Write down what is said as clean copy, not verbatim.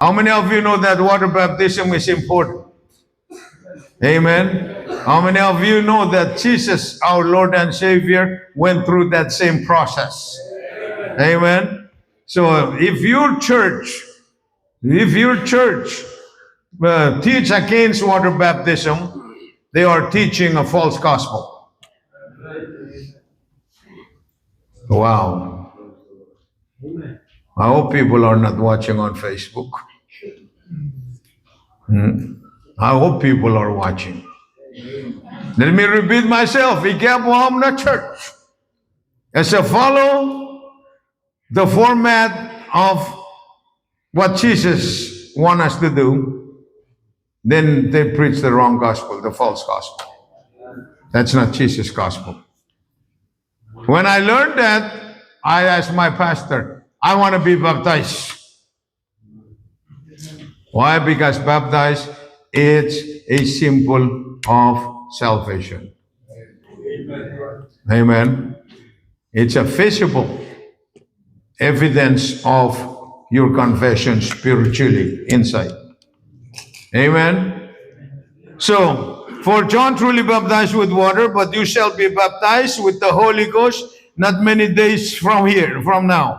How many of you know that water baptism is important? Amen. How many of you know that Jesus, our Lord and Savior, went through that same process? Amen. So if your church teach against water baptism, they are teaching a false gospel. Wow. I hope people are not watching on Facebook. I hope people are watching. Let me repeat myself. Ikabuham na church. As a follow the format of what Jesus wants us to do, then they preach the wrong gospel, the false gospel. That's not Jesus' gospel. When I learned that, I asked my pastor, I want to be baptized. Why? Because baptized, it's a symbol of salvation. Amen. It's a visible evidence of your confession spiritually inside. Amen. So, for John truly baptized with water, but you shall be baptized with the Holy Ghost not many days from now.